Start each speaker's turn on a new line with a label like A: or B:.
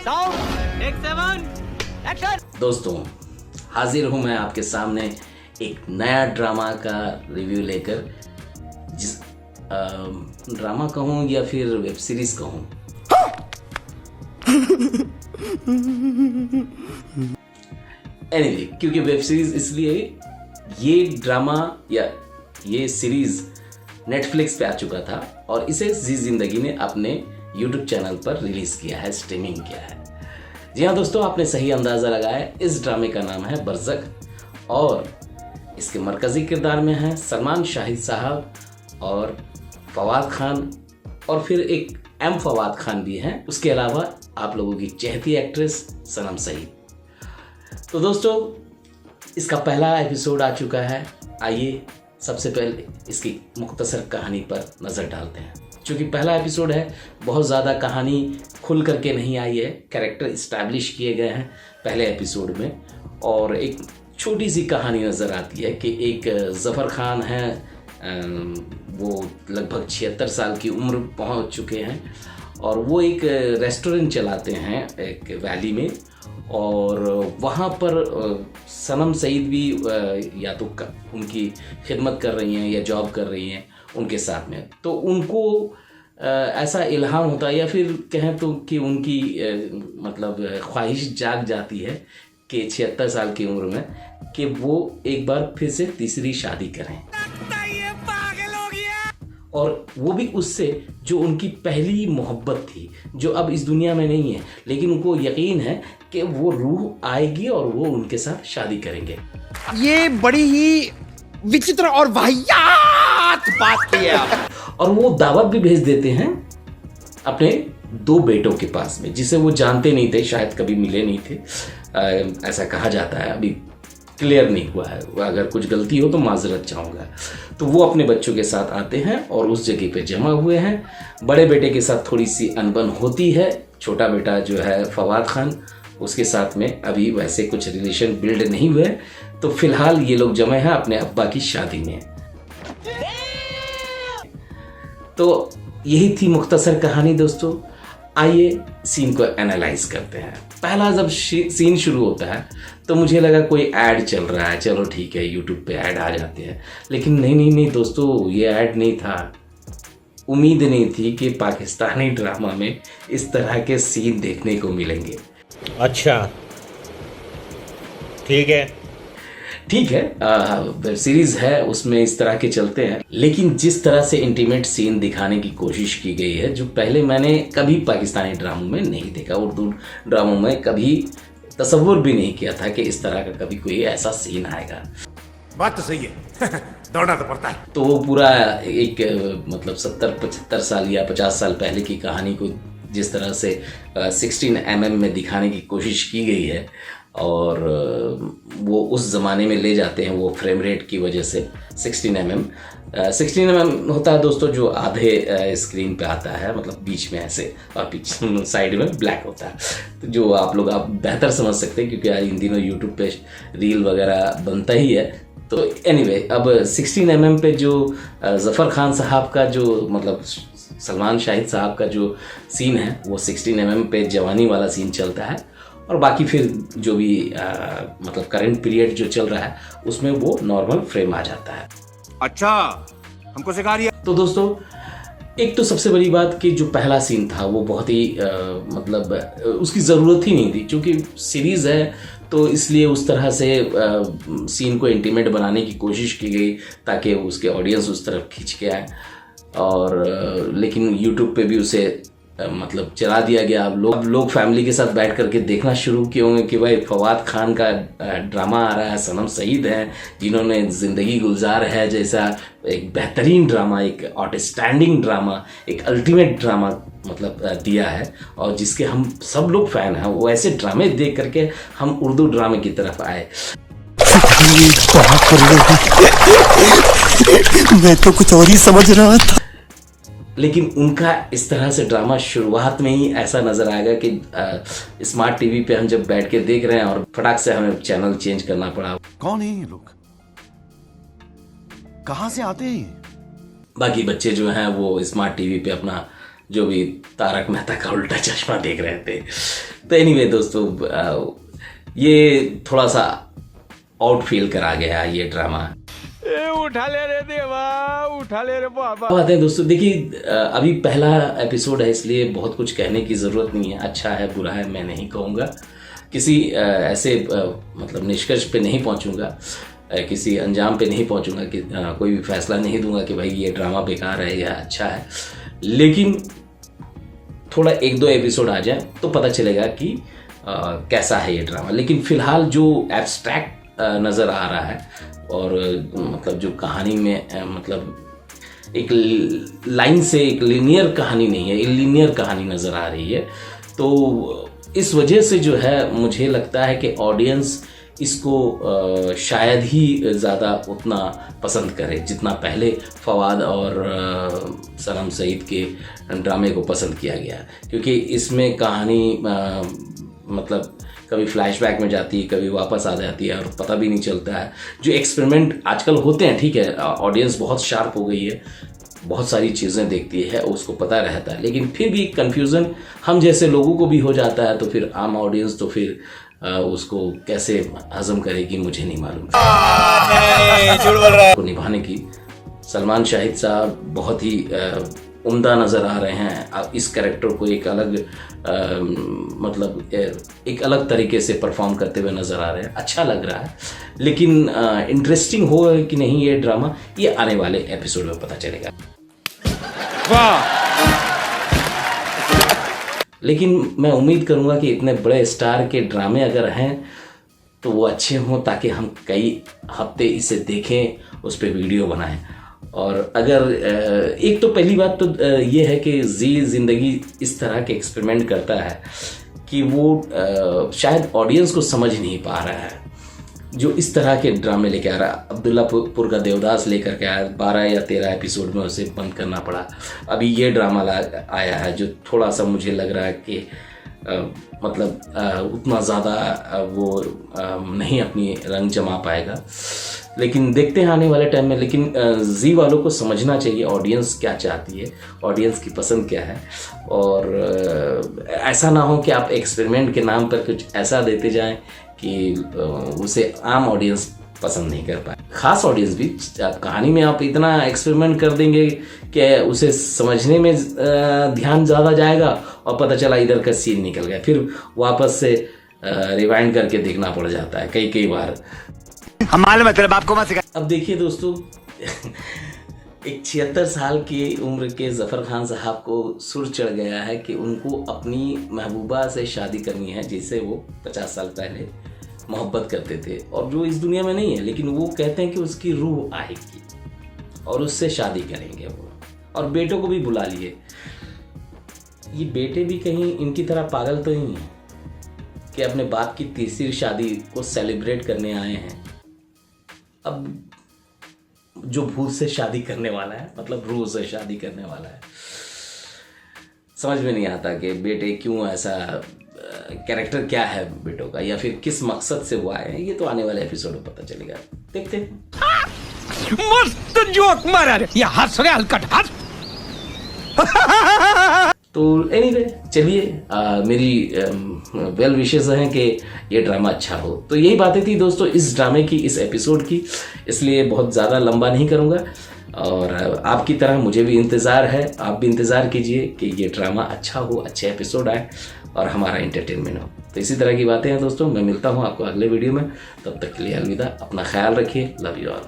A: Sound take 7 action.
B: दोस्तों, हाजिर हूं मैं आपके सामने एक नया ड्रामा का रिव्यू लेकर। जिस ड्रामा कहूं या फिर वेब सीरीज कहूं, एनीवे, क्योंकि वेब सीरीज इसलिए, ये ड्रामा या ये सीरीज नेटफ्लिक्स पे आ चुका था और इसे जी जिंदगी ने अपने यूट्यूब चैनल पर रिलीज किया है, स्ट्रीमिंग किया है। जी हाँ दोस्तों, आपने सही अंदाजा लगाया। इस ड्रामे का नाम है बरज़ख और इसके मरकजी किरदार में हैं सलमान शाहिद साहब और फवाद खान, और फिर एक एम फवाद खान भी हैं। उसके अलावा आप लोगों की चहेती एक्ट्रेस सनम सईद। तो दोस्तों, इसका पहला एपिसोड आ चुका है। आइए सबसे पहले इसकी मुख्तसर कहानी पर नज़र डालते हैं। चूँकि पहला एपिसोड है, बहुत ज़्यादा कहानी खुल करके नहीं आई है। कैरेक्टर इस्टेब्लिश किए गए हैं पहले एपिसोड में, और एक छोटी सी कहानी नज़र आती है कि एक ज़फ़र खान है, वो लगभग 76 साल की उम्र पहुंच चुके हैं और वो एक रेस्टोरेंट चलाते हैं एक वैली में, और वहाँ पर सनम सईद भी या तो उनकी खिदमत कर रही हैं या जॉब कर रही हैं उनके साथ में। तो उनको ऐसा इल्हाम होता है, या फिर कहें तो कि उनकी मतलब ख्वाहिश जाग जाती है कि 76 साल की उम्र में कि वो एक बार फिर से तीसरी शादी करें, और वो भी उससे जो उनकी पहली मोहब्बत थी, जो अब इस दुनिया में नहीं है, लेकिन उनको यकीन है कि वो रूह आएगी और वो उनके साथ शादी करेंगे।
C: ये बड़ी ही विचित्र और वाहियात बात की है आप।
B: और वो दावत भी भेज देते हैं अपने 2 बेटों के पास में, जिसे वो जानते नहीं थे, शायद कभी मिले नहीं थे, ऐसा कहा जाता है। अभी क्लियर नहीं हुआ है, अगर कुछ गलती हो तो माजरत चाहूँगा। तो वो अपने बच्चों के साथ आते हैं और उस जगह पे जमा हुए हैं। बड़े बेटे के साथ थोड़ी सी अनबन होती है। छोटा बेटा जो है फवाद खान, उसके साथ में अभी वैसे कुछ रिलेशन बिल्ड नहीं हुए। तो फिलहाल ये लोग जमे हैं अपने अब्बा की शादी में। तो यही थी मुख्तसर कहानी दोस्तों। आइए सीन को एनालाइज करते हैं। पहला जब सीन शुरू होता है तो मुझे लगा कोई ऐड चल रहा है, चलो ठीक है, यूट्यूब पे ऐड आ जाते हैं। लेकिन नहीं दोस्तों, ये ऐड नहीं था। उम्मीद नहीं थी कि पाकिस्तानी ड्रामा में इस तरह के सीन देखने को मिलेंगे।
D: अच्छा, ठीक है
B: वेब सीरीज है, उसमें इस तरह के चलते हैं। लेकिन जिस तरह से इंटीमेट सीन दिखाने की कोशिश की गई है, जो पहले मैंने कभी पाकिस्तानी ड्रामों में नहीं देखा, उर्दू ड्रामों में कभी तसव्वुर भी नहीं किया था कि इस तरह का कभी कोई ऐसा सीन आएगा।
C: बात तो सही है। दौड़ना तो पड़ता है।
B: तो वो पूरा एक मतलब 70-75 साल या 50 साल पहले की कहानी को जिस तरह से 16 mm में दिखाने की कोशिश की गई है, और वो उस ज़माने में ले जाते हैं वो फ्रेम रेट की वजह से। 16 mm होता है दोस्तों, जो आधे स्क्रीन पे आता है, मतलब बीच में ऐसे, और पीछे साइड में ब्लैक होता है। तो जो आप बेहतर समझ सकते हैं, क्योंकि आज इन दिनों यूट्यूब पे रील वगैरह बनता ही है। तो एनीवे, अब 16 mm पे जो ज़फ़र खान साहब का जो मतलब सलमान शाहिद साहब का जो सीन है, वो 16 mm पे जवानी वाला सीन चलता है, और बाकी फिर जो भी मतलब करंट पीरियड जो चल रहा है उसमें वो नॉर्मल फ्रेम आ जाता है।
C: अच्छा, हमको सिखा रही है।
B: तो दोस्तों, एक तो सबसे बड़ी बात कि जो पहला सीन था वो बहुत ही मतलब उसकी ज़रूरत ही नहीं थी, क्योंकि सीरीज़ है तो इसलिए उस तरह से सीन को इंटीमेट बनाने की कोशिश की गई ताकि उसके ऑडियंस उस तरफ खींच के आए। और लेकिन यूट्यूब पे भी उसे मतलब चला दिया गया। अब लोग फैमिली के साथ बैठ करके देखना शुरू किए होंगे कि भाई फवाद खान का ड्रामा आ रहा है, सनम सईद हैं जिन्होंने ज़िंदगी गुलजार है जैसा एक बेहतरीन ड्रामा, एक आउटस्टैंडिंग ड्रामा, एक अल्टीमेट ड्रामा मतलब दिया है, और जिसके हम सब लोग फ़ैन हैं। वो ऐसे ड्रामे देख करके हम उर्दू ड्रामे की तरफ आए।
E: मैं तो कुछ और ही समझ रहा था।
B: लेकिन उनका इस तरह से ड्रामा शुरुआत में ही ऐसा नज़र आएगा कि स्मार्ट टीवी पे हम जब बैठ के देख रहे हैं और फटाक से हमें चैनल चेंज करना पड़ा।
E: कौन है ये लोग? कहाँ से आते हैं?
B: बाकी बच्चे जो हैं वो स्मार्ट टीवी पे अपना जो भी तारक मेहता का उल्टा चश्मा देख रहे थे। तो एनीवे दोस्तों, ये थोड़ा सा आउट फील करा गया ये ड्रामा।
A: उठा ले रे देवा, उठा ले रे बाबा।
B: बात है दोस्तों, देखिए अभी पहला एपिसोड है इसलिए बहुत कुछ कहने की ज़रूरत नहीं है। अच्छा है बुरा है मैं नहीं कहूँगा, किसी ऐसे मतलब निष्कर्ष पे नहीं पहुँचूँगा, किसी अंजाम पे नहीं पहुँचूँगा कि कोई भी फैसला नहीं दूंगा कि भाई ये ड्रामा बेकार है या अच्छा है। लेकिन थोड़ा 1-2 एपिसोड आ जाए तो पता चलेगा कि कैसा है ये ड्रामा। लेकिन फ़िलहाल जो एब्स्ट्रैक्ट नज़र आ रहा है और मतलब जो कहानी में मतलब एक लाइन से एक लीनियर कहानी नहीं है, इलीनियर कहानी नज़र आ रही है। तो इस वजह से जो है मुझे लगता है कि ऑडियंस इसको शायद ही ज़्यादा उतना पसंद करे जितना पहले फवाद और सनम सईद के ड्रामे को पसंद किया गया। क्योंकि इसमें कहानी मतलब कभी फ्लैशबैक में जाती है, कभी वापस आ जाती है और पता भी नहीं चलता है। जो एक्सपेरिमेंट आजकल होते हैं, ठीक है, ऑडियंस बहुत शार्प हो गई है, बहुत सारी चीज़ें देखती है, उसको पता रहता है, लेकिन फिर भी कन्फ्यूज़न हम जैसे लोगों को भी हो जाता है। तो फिर आम ऑडियंस तो फिर उसको कैसे हजम करेगी मुझे नहीं मालूम। को निभाने की सलमान शाहिद साहब बहुत ही उम्दा नज़र आ रहे हैं। अब इस कैरेक्टर को एक अलग मतलब एक अलग तरीके से परफॉर्म करते हुए नज़र आ रहे हैं, अच्छा लग रहा है। लेकिन इंटरेस्टिंग हो कि नहीं ये ड्रामा, ये आने वाले एपिसोड में पता चलेगा।
C: वाह!
B: लेकिन मैं उम्मीद करूंगा कि इतने बड़े स्टार के ड्रामे अगर हैं तो वो अच्छे हों ताकि हम कई हफ्ते इसे देखें, उस पर वीडियो बनाएं। और अगर एक तो पहली बात तो ये है कि जी ज़िंदगी इस तरह के एक्सपेरिमेंट करता है कि वो शायद ऑडियंस को समझ नहीं पा रहा है। जो इस तरह के ड्रामे लेके आ रहा है, अब्दुल्लापुर का देवदास लेकर के आया, 12 या 13 एपिसोड में उसे बंद करना पड़ा। अभी ये ड्रामा आया है जो थोड़ा सा मुझे लग रहा है कि मतलब उतना ज़्यादा वो नहीं अपनी रंग जमा पाएगा। लेकिन देखते हैं आने वाले टाइम में। लेकिन जी वालों को समझना चाहिए ऑडियंस क्या चाहती है, ऑडियंस की पसंद क्या है। और ऐसा ना हो कि आप एक्सपेरिमेंट के नाम पर कुछ ऐसा देते जाएं कि उसे आम ऑडियंस पसंद नहीं कर पाए। ख़ास ऑडियंस भी, कहानी में आप इतना एक्सपेरिमेंट कर देंगे कि उसे समझने में ध्यान ज़्यादा जाएगा और पता चला इधर का सीन निकल गया, फिर वापस से रिवाइंड करके देखना पड़ जाता है कई बार।
C: हमारे मतलब आपको मत सिखा।
B: अब देखिए दोस्तों, एक 76 साल की उम्र के ज़फ़र खान साहब को सुर चढ़ गया है कि उनको अपनी महबूबा से शादी करनी है जिसे वो 50 साल पहले मोहब्बत करते थे और जो इस दुनिया में नहीं है। लेकिन वो कहते हैं कि उसकी रूह आएगी और उससे शादी करेंगे वो, और बेटों को भी बुला लिए। ये बेटे भी कहीं इनकी तरह पागल तो नहीं है कि अपने बाप की तीसरी शादी को सेलिब्रेट करने आए हैं। अब जो भूत से शादी करने वाला है, मतलब रूह से शादी करने वाला है, समझ में नहीं आता कि बेटे क्यों ऐसा, कैरेक्टर क्या है बेटों का, या फिर किस मकसद से वो आए हैं। ये तो आने वाले एपिसोड में पता चलेगा, देखते हैं।
C: मस्त जोक मारा रे, ये हंस रहे हलकट हंस।
B: तो एनीवे चलिए, मेरी वेल विशेस हैं कि ये ड्रामा अच्छा हो। तो यही बातें थी दोस्तों इस ड्रामे की, इस एपिसोड की, इसलिए बहुत ज़्यादा लंबा नहीं करूँगा। और आपकी तरह मुझे भी इंतज़ार है, आप भी इंतज़ार कीजिए कि ये ड्रामा अच्छा हो, अच्छे एपिसोड आए और हमारा एंटरटेनमेंट हो। तो इसी तरह की बातें हैं दोस्तों। मैं मिलता हूँ आपको अगले वीडियो में, तब तक के लिए अलविदा, अपना ख्याल रखिए, लव यू ऑल।